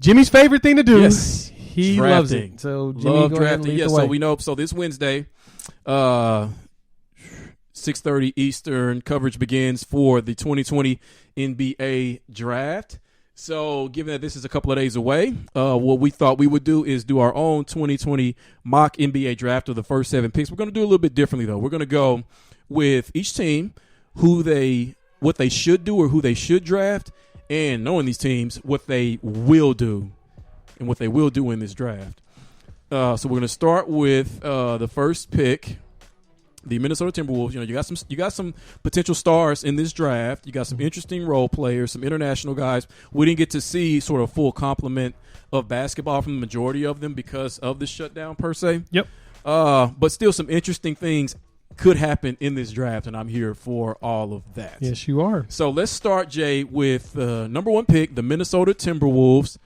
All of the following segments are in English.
Jimmy's favorite thing to do. Yes. He Drafting. loves it. So Jimmy, Love go ahead and drafting. lead Yeah, the way. so we know. So this Wednesday, 6:30 Eastern, coverage begins for the 2020 NBA Draft. So given that this is a couple of days away, what we thought we would do is do our own 2020 mock NBA Draft of the first 7 picks. We're going to do a little bit differently, though. We're going to go with each team, what they should do or who they should draft, and knowing these teams, what they will do and what they will do in this draft. So we're going to start with the first pick, the Minnesota Timberwolves. You know, you got some potential stars in this draft. You got some interesting role players, some international guys. We didn't get to see sort of full complement of basketball from the majority of them because of the shutdown per se. Yep. But still, some interesting things could happen in this draft, and I'm here for all of that. Yes, you are. So let's start, Jay, with number 1 pick, the Minnesota Timberwolves.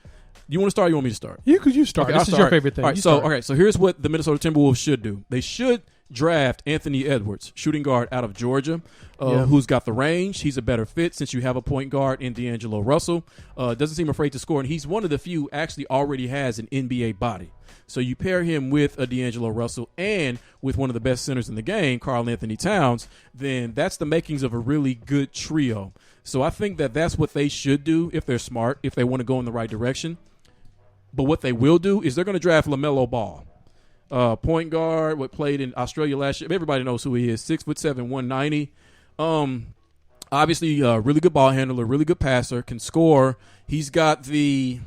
You want to start or you want me to start? You start. Okay, This is your favorite thing. All right, so here's what the Minnesota Timberwolves should do. They should draft Anthony Edwards, shooting guard out of Georgia, who's got the range. He's a better fit since you have a point guard in D'Angelo Russell. Doesn't seem afraid to score, and he's one of the few actually already has an NBA body. So you pair him with a D'Angelo Russell and with one of the best centers in the game, Karl Anthony Towns, then that's the makings of a really good trio. So I think that that's what they should do if they're smart, if they want to go in the right direction. But what they will do is they're going to draft LaMelo Ball. Point guard, what played in Australia last year. Everybody knows who he is. 6'7", 190. Obviously, really good ball handler, really good passer, can score. He's got the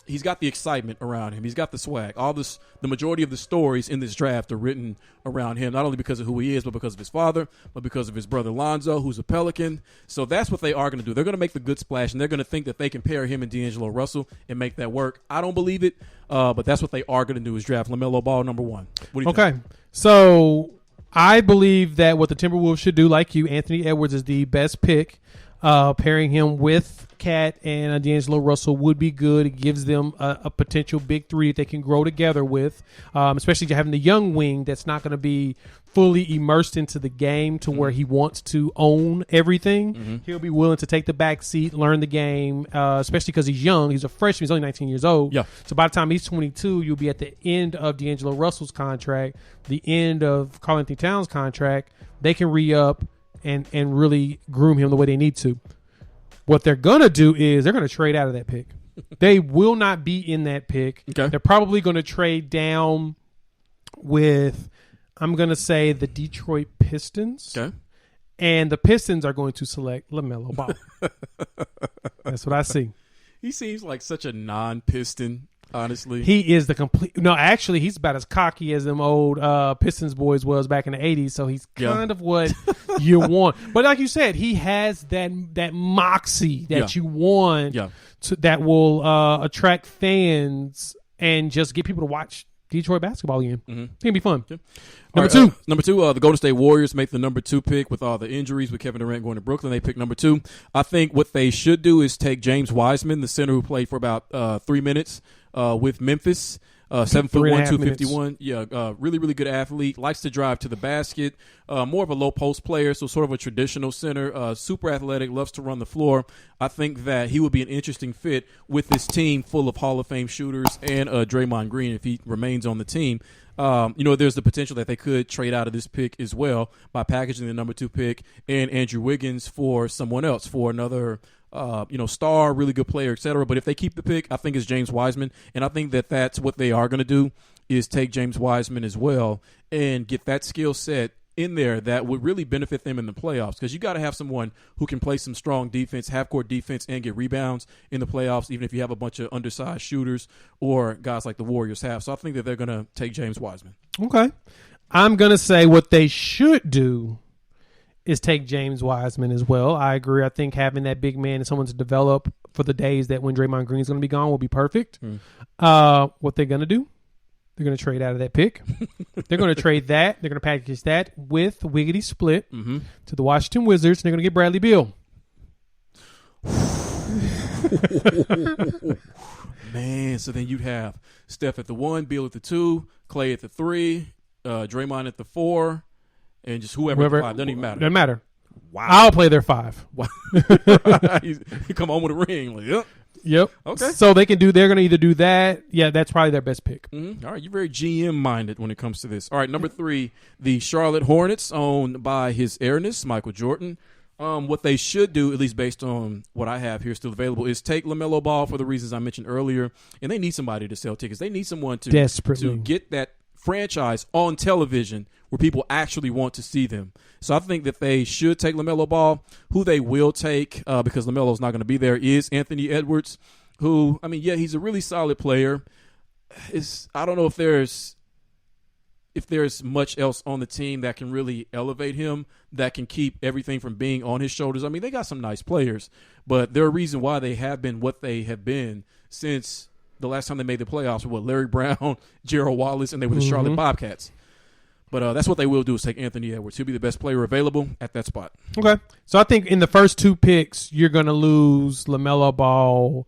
excitement around him. He's got the swag. The majority of the stories in this draft are written around him, not only because of who he is, but because of his father, but because of his brother Lonzo, who's a Pelican. So that's what they are going to do. They're going to make the good splash, and they're going to think that they can pair him and D'Angelo Russell and make that work. I don't believe it, but that's what they are going to do is draft LaMelo Ball number 1. What do you think? Okay, so I believe that what the Timberwolves should do, like you, Anthony Edwards is the best pick. Pairing him with Cat and D'Angelo Russell would be good. It gives them a potential big 3 that they can grow together with, especially having the young wing that's not going to be fully immersed into the game to where he wants to own everything. Mm-hmm. He'll be willing to take the back seat, learn the game, especially because he's young. He's a freshman. He's only 19 years old. Yeah. So by the time he's 22, you'll be at the end of D'Angelo Russell's contract, the end of Karl Anthony Towns' contract. They can re-up and really groom him the way they need to. What they're going to do is they're going to trade out of that pick. They will not be in that pick. Okay. They're probably going to trade down with, I'm going to say, the Detroit Pistons. Okay. And the Pistons are going to select LaMelo Ball. That's what I see. He seems like such a non-Piston, honestly. He is the complete. No, actually, he's about as cocky as them old Pistons boys was back in the 80s. So he's kind of what you want. But like you said, he has that moxie that you want that will attract fans and just get people to watch Detroit basketball again. Mm-hmm. It's going to be fun. Yeah. Number two, the Golden State Warriors make the number 2 pick with all the injuries with Kevin Durant going to Brooklyn. They pick number 2. I think what they should do is take James Wiseman, the center who played for about 3 minutes with Memphis. 7'1", 251. Yeah, really, really good athlete. Likes to drive to the basket. More of a low post player, so sort of a traditional center. Super athletic, loves to run the floor. I think that he would be an interesting fit with this team full of Hall of Fame shooters and Draymond Green if he remains on the team. There's the potential that they could trade out of this pick as well by packaging the number 2 pick and Andrew Wiggins for someone else, for another star, really good player, etc. But if they keep the pick, I think it's James Wiseman, and I think that that's what they are going to do is take James Wiseman as well and get that skill set in there that would really benefit them in the playoffs, because you got to have someone who can play some strong defense, half-court defense, and get rebounds in the playoffs, even if you have a bunch of undersized shooters or guys like the Warriors have. So I think that they're going to take James Wiseman. Okay. I'm going to say what they should do is take James Wiseman as well. I agree. I think having that big man and someone to develop for the days that when Draymond Green is going to be gone will be perfect. What they're going to do, they're going to trade out of that pick. They're going to trade that. They're going to package that with Wiggity Split to the Washington Wizards. And they're going to get Bradley Beal. Man, so then you'd have Steph at the 1, Beal at the 2, Clay at the 3, Draymond at the 4, and just whoever at the 5. Doesn't even matter. Doesn't matter. Wow. I'll play their 5. Wow. You come home with a ring. Like, Yep. Okay. So they're going to either do that. Yeah, that's probably their best pick. Mm-hmm. All right, you're very GM-minded when it comes to this. All right, number 3, the Charlotte Hornets, owned by His Airness, Michael Jordan. What they should do, at least based on what I have here still available, is take LaMelo Ball for the reasons I mentioned earlier, and they need somebody to sell tickets. They need someone to get that franchise on television where people actually want to see them. So I think that they should take LaMelo Ball. Who they will take, because LaMelo's not going to be there, is Anthony Edwards, who, I mean, yeah, he's a really solid player. I don't know if there's much else on the team that can really elevate him, that can keep everything from being on his shoulders. I mean, they got some nice players, but there are reasons why they have been what they have been since the last time they made the playoffs with Larry Brown, Gerald Wallace, and they were the Charlotte Bobcats. But that's what they will do, is take Anthony Edwards. He'll be the best player available at that spot. Okay. So I think in the first 2 picks, you're going to lose LaMelo Ball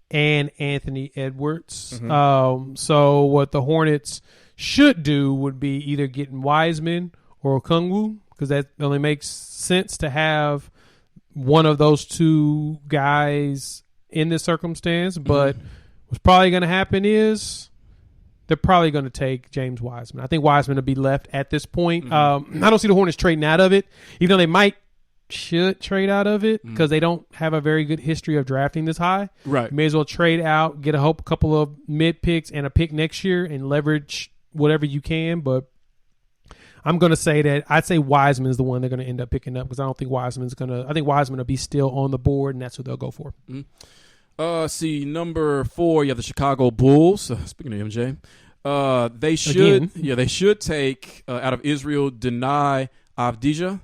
and Anthony Edwards. So what the Hornets should do would be either getting Wiseman or Okongwu, because that only makes sense to have one of those 2 guys in this circumstance. But what's probably going to happen is they're probably going to take James Wiseman. I think Wiseman will be left at this point. I don't see the Hornets trading out of it, even though they should trade out of it because they don't have a very good history of drafting this high. Right. You may as well trade out, get a couple of mid picks and a pick next year and leverage whatever you can. But I'm going to say that I'd say Wiseman is the one they're going to end up picking up, because I don't think I think Wiseman will be still on the board, and that's what they'll go for. See, number 4, you have the Chicago Bulls. Speaking of MJ, they should take out of Israel Denai Avdija,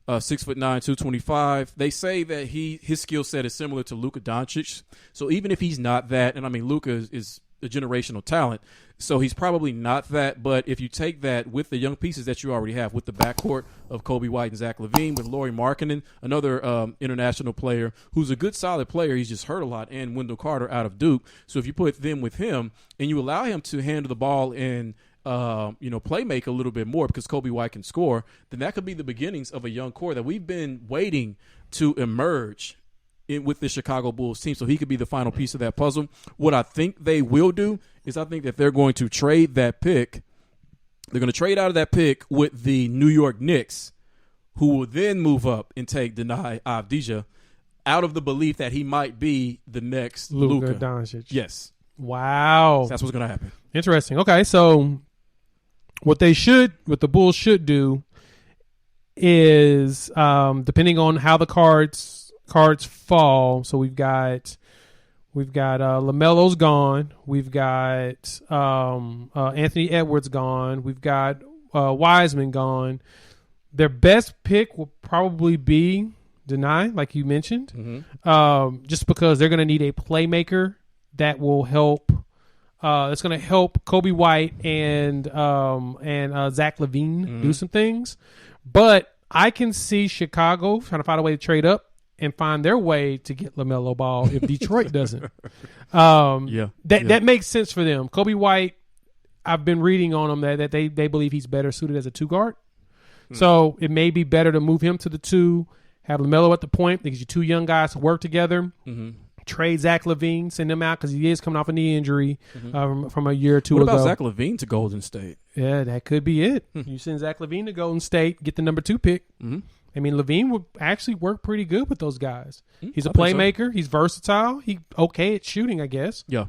6'9", 225. They say that his skill set is similar to Luka Doncic. So even if he's not that, and I mean Luka is a generational talent, so he's probably not that. But if you take that with the young pieces that you already have, with the backcourt of Kobe White and Zach LaVine, with Lauri Markkanen, another international player who's a good, solid player, he's just hurt a lot, and Wendell Carter out of Duke. So if you put them with him and you allow him to handle the ball and play make a little bit more, because Kobe White can score, then that could be the beginnings of a young core that we've been waiting to emerge with the Chicago Bulls team. So he could be the final piece of that puzzle. What I think they will do is I think that they're going to trade that pick. They're going to trade out of that pick with the New York Knicks, who will then move up and take Denai Avdija, out of the belief that he might be the next Luka Doncic. Yes. Wow. That's what's going to happen. Interesting. Okay, so what the Bulls should do is, depending on how the cards fall. So we've got LaMelo's gone. We've got Anthony Edwards gone. We've got Wiseman gone. Their best pick will probably be Denai, like you mentioned, just because they're going to need a playmaker that will help. It's going to help Kobe White and Zach LaVine do some things. But I can see Chicago trying to find a way to trade up and find their way to get LaMelo Ball if Detroit doesn't. That makes sense for them. Kobe White, I've been reading on him that they believe he's better suited as a 2-guard. So it may be better to move him to the 2, have LaMelo at the point, because you 2 young guys to work together. Trade Zach LaVine, send him out because he is coming off a knee injury from a year or 2 ago. What about Zach LaVine to Golden State? Yeah, that could be it. You send Zach LaVine to Golden State, get the number 2 pick. I mean, LaVine would actually work pretty good with those guys. He's a playmaker. So. He's versatile. He okay at shooting, I guess. Yeah.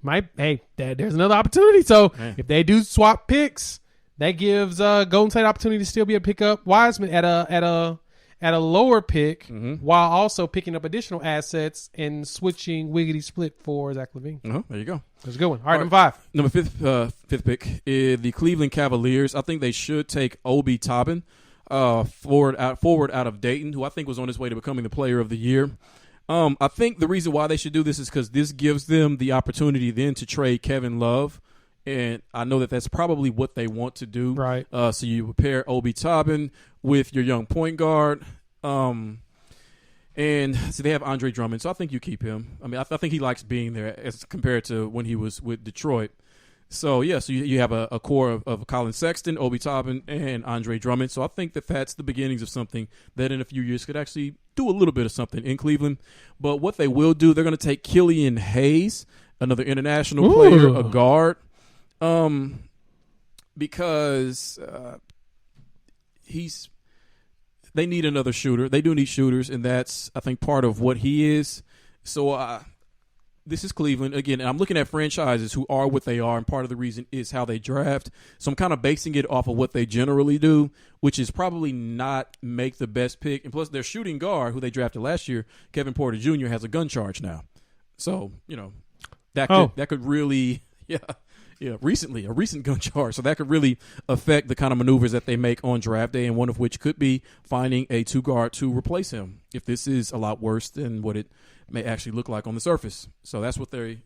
There's another opportunity. So if they do swap picks, that gives Golden State opportunity to still be able to pick up Wiseman at a lower pick, while also picking up additional assets and switching wiggity split for Zach LaVine. There you go. That's a good one. All right, number 5. Number fifth pick is the Cleveland Cavaliers. I think they should take Obi Toppin, forward out of Dayton, who I think was on his way to becoming the player of the year. I think the reason why they should do this is because this gives them the opportunity then to trade Kevin Love. And I know that that's probably what they want to do. Right. So you pair Obi Toppin with your young point guard. And so they have Andre Drummond. So I think you keep him. I mean, I think he likes being there as compared to when he was with Detroit. So you have a core of Colin Sexton, Obi Toppin, and Andre Drummond. So I think that's the beginnings of something that in a few years could actually do a little bit of something in Cleveland. But what they will do, they're going to take Killian Hayes, another international player, a guard, because they need another shooter. They do need shooters, and that's, I think, part of what he is. So this is Cleveland. Again, and I'm looking at franchises who are what they are, and part of the reason is how they draft. So I'm kind of basing it off of what they generally do, which is probably not make the best pick. And plus, their shooting guard, who they drafted last year, Kevin Porter Jr., has a gun charge now. So, that could really a recent gun charge. So that could really affect the kind of maneuvers that they make on draft day, and one of which could be finding a two guard to replace him if this is a lot worse than what it may actually look like on the surface. So that's what they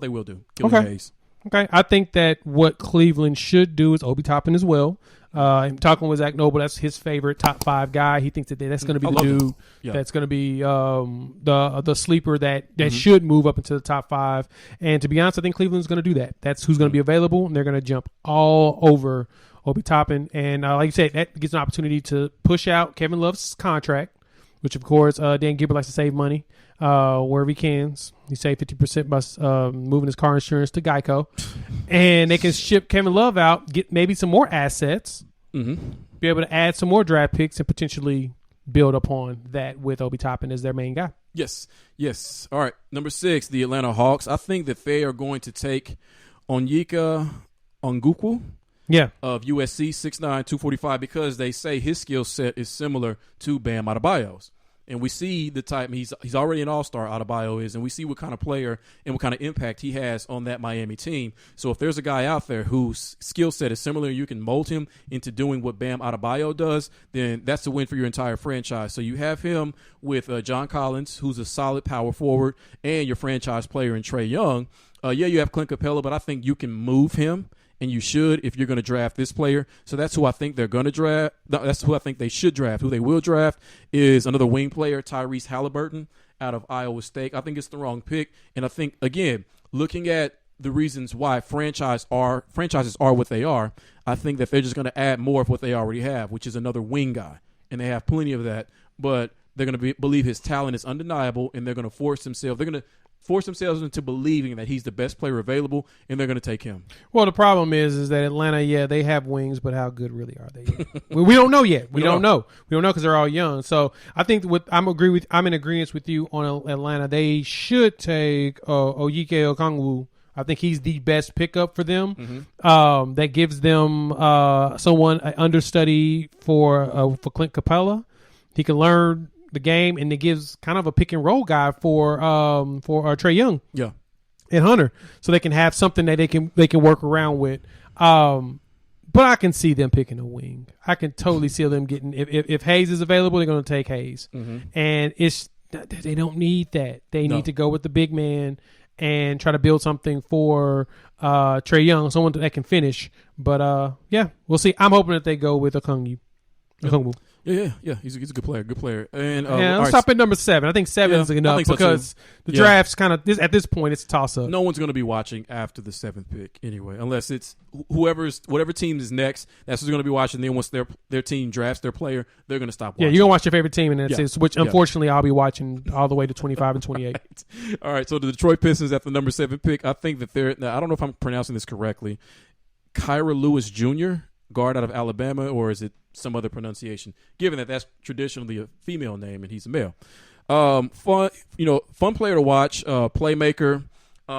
will do. Killian Hayes. Okay, I think that what Cleveland should do is Obi Toppin as well. I'm talking with Zach Noble. That's his favorite top 5 guy. He thinks that's going to be the dude that's going to be the sleeper that should move up into the top 5. And to be honest, I think Cleveland's going to do that. That's who's going to be available, and they're going to jump all over Obi Toppin. And like you said, that gives an opportunity to push out Kevin Love's contract, which of course Dan Gilbert likes to save money wherever he can. He saved 50% by moving his car insurance to Geico. And they can ship Kevin Love out, get maybe some more assets, be able to add some more draft picks, and potentially build upon that with Obi Toppin as their main guy. Yes. All right, number 6, the Atlanta Hawks. I think that they are going to take Onyeka Onwuekwu of USC, 6'9", 245, because they say his skill set is similar to Bam Adebayo's. And we see the type, he's already an all-star, Adebayo is, and we see what kind of player and what kind of impact he has on that Miami team. So if there's a guy out there whose skill set is similar, you can mold him into doing what Bam Adebayo does, then that's a win for your entire franchise. So you have him with John Collins, who's a solid power forward, and your franchise player in Trae Young. You have Clint Capella, but I think you can move him. And you should if you're going to draft this player. So that's who I think they're going to draft. That's who I think they should draft. Who they will draft is another wing player, Tyrese Halliburton out of Iowa State. I think it's the wrong pick. And I think, again, looking at the reasons why franchises are what they are, I think that they're just going to add more of what they already have, which is another wing guy. And they have plenty of that. But they're going to believe his talent is undeniable, and they're going to force themselves into believing that he's the best player available, and they're going to take him. Well, the problem is that Atlanta, they have wings, but how good really are they yet? we don't know yet. We don't know because they're all young. So I think I'm in agreement with you on Atlanta. They should take Onyeka Okongwu. I think he's the best pickup for them. That gives them someone an understudy for Clint Capella. He can learn the game, and it gives kind of a pick and roll guy for Trae Young, and Hunter, so they can have something that they can work around with. But I can see them picking a wing. I can totally see them getting if Hayes is available, they're going to take Hayes, and they don't need that. They need to go with the big man and try to build something for Trae Young, someone that can finish. But we'll see. I'm hoping that they go with Okongwu. Yeah. He's a good player. And let's stop at number 7. I think 7 is enough because the draft's kind of at this point it's a toss up. No one's going to be watching after the 7th pick anyway, unless it's whatever team is next. That's who's going to be watching. Then once their team drafts their player, they're going to stop watching. Yeah, you're going to watch your favorite team, and that's it. Which unfortunately I'll be watching all the way to 25 and 28. Right. All right. So the Detroit Pistons at the number 7 pick. I think that I don't know if I'm pronouncing this correctly. Kyra Lewis Jr., guard out of Alabama, or is it some other pronunciation, given that that's traditionally a female name and he's a male. Fun player to watch, playmaker.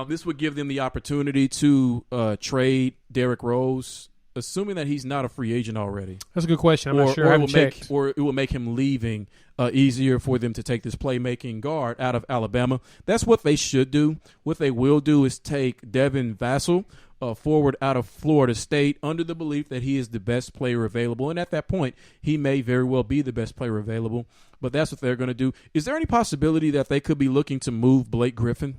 This would give them the opportunity to trade Derrick Rose, assuming that he's not a free agent already. That's a good question. I'm not sure. I haven't checked. Or it will make him leaving easier for them to take this playmaking guard out of Alabama. That's what they should do. What they will do is take Devin Vassell, forward out of Florida State, under the belief that he is the best player available. And at that point, he may very well be the best player available. But that's what they're going to do. Is there any possibility that they could be looking to move Blake Griffin?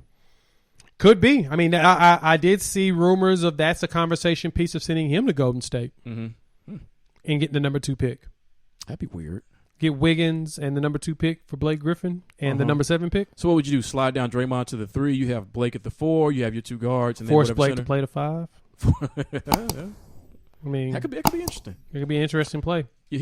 Could be. I mean, I did see rumors of that's a conversation piece of sending him to Golden State and getting the number 2 pick. That'd be weird. Get Wiggins and the number 2 pick for Blake Griffin and the number 7 pick. So what would you do? Slide down Draymond to the 3. You have Blake at the 4. You have your 2 guards. And force then Blake center. to play the 5. I mean, that could be interesting. It could be an interesting play. Yeah,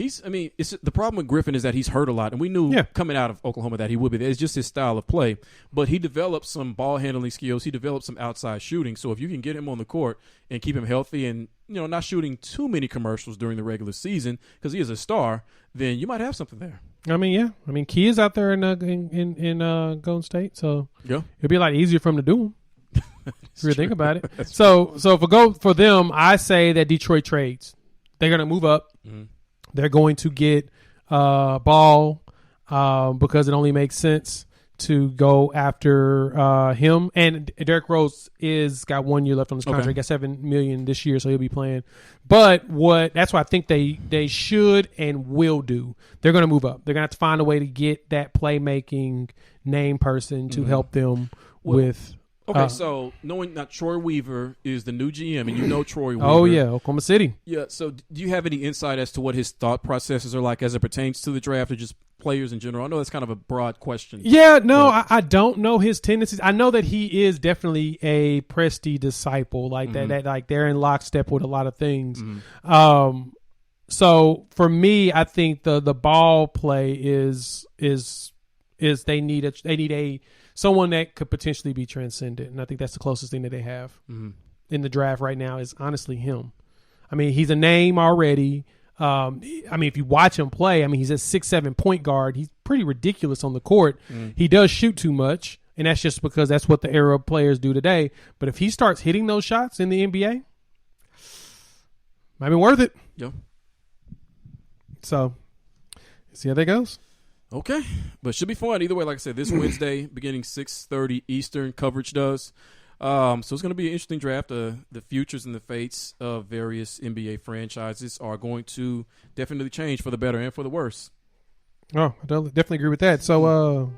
it's the problem with Griffin is that he's hurt a lot, and we knew coming out of Oklahoma that he would be. It's just his style of play, but he developed some ball handling skills. He developed some outside shooting. So if you can get him on the court and keep him healthy, and not shooting too many commercials during the regular season because he is a star, then you might have something there. I mean, yeah. I mean, Key is out there in Golden State, so it'd be a lot easier for him to do them. If you think about it. So for them, I say that Detroit trades. They're going to move up. Mm-hmm. They're going to get Ball because it only makes sense to go after him. And Derrick Rose got 1 year left on his contract. He got $7 million this year, so he'll be playing. But that's what I think they should and will do. They're going to move up. They're going to have to find a way to get that playmaking name person to help them with. Okay, so knowing that Troy Weaver is the new GM, and Troy Weaver. Oh, yeah, Oklahoma City. Yeah, so do you have any insight as to what his thought processes are like as it pertains to the draft or just players in general? I know that's kind of a broad question. Yeah, no, I don't know his tendencies. I know that he is definitely a Presti disciple, like that like they're in lockstep with a lot of things. Mm-hmm. So for me, I think the ball play is they need someone that could potentially be transcendent, and I think that's the closest thing that they have in the draft right now is honestly him. I mean, he's a name already. I mean, if you watch him play, I mean, he's a 6'7" point guard. He's pretty ridiculous on the court. He does shoot too much, and that's just because that's what the era of players do today. But if he starts hitting those shots in the NBA, might be worth it. Yeah. So, see how that goes. Okay, but should be fun either way. Like I said, this Wednesday, beginning 6:30 Eastern, coverage does. So it's going to be an interesting draft. The futures and the fates of various NBA franchises are going to definitely change for the better and for the worse. Oh, I definitely agree with that. So